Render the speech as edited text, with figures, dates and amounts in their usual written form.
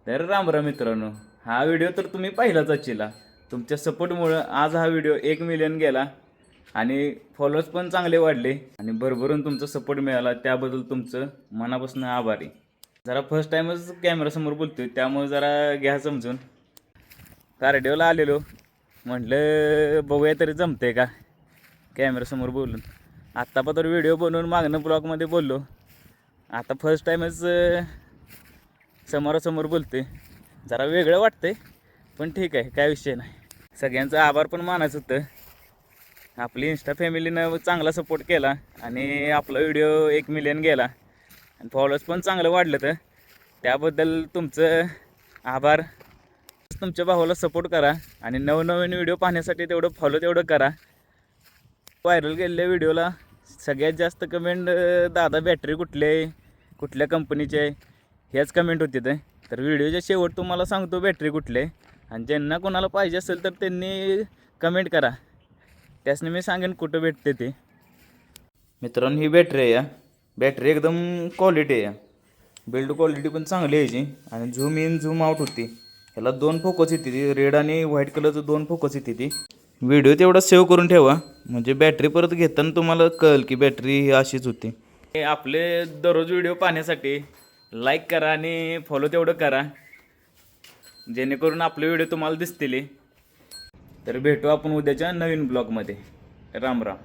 तर राम राम मित्रांनो, हा व्हिडिओ तर तुम्ही पाहिलाच असेला. तुमच्या सपोर्टमुळं आज हा व्हिडिओ 1 मिलियन गेला आणि फॉलोअर्स पण चांगले वाढले आणि भरभरून तुमचा सपोर्ट मिळाला. त्याबद्दल तुमचं मनापासून आभारी. जरा फर्स्ट टाईमच कॅमेरासमोर बोलतोय, त्यामुळे जरा घ्या समजून. कार्डिओला आलेलो, म्हटलं बघूया तरी जमते का कॅमेरासमोर बोलून. आत्ता पण तर व्हिडिओ बनवून मागणं ब्लॉगमध्ये बोललो, आता फर्स्ट टाईमच समोरासमोर बोलते. जरा वेगळं वाटतंय, पण ठीक आहे, काय विषय नाही. सगळ्यांचा आभार पण मानायचं होतं. आपली इंस्टा फॅमिलीनं चांगला सपोर्ट केला आणि आपला व्हिडिओ 1 मिलियन गेला आणि फॉलोअर्स पण चांगलं वाढलं. तर त्याबद्दल तुमचं आभार. तुमच्या भावाला सपोर्ट करा आणि नवनवीन व्हिडिओ पाहण्यासाठी तेवढं फॉलो तेवढं करा. व्हायरल गेलेल्या व्हिडिओला सगळ्यात जास्त कमेंट, दादा बॅटरी कुठल्या कंपनीची आहे, ह्याच कमेंट होती. तर व्हिडिओच्या शेवट तुम्हाला सांगतो बॅटरी कुठली आहे, आणि ज्यांना कोणाला पाहिजे असेल तर त्यांनी कमेंट करा, त्यासनी मी सांगेन कुठं भेटते ते. मित्रांनो, ही बॅटरी आहे. या बॅटरी एकदम क्वालिटी आहे. बिल्ड क्वालिटी पण चांगली आहे याची, आणि झूम इन झूम आउट होती. ह्याला 2 फोकस येते, ती रेड आणि व्हाईट कलरचं 2 फोकस येते. ती व्हिडिओ तेवढा सेव्ह करून ठेवा, म्हणजे बॅटरी परत घेताना तुम्हाला कळेल की बॅटरी ही अशीच होती. आपले दररोज व्हिडिओ पाहण्यासाठी लाईक करा आणि फॉलो तेवढं करा, जेणेकरून आपले व्हिडिओ तुम्हाला दिसतील. तर भेटू आपण उद्याच्या नवीन ब्लॉगमध्ये. राम राम.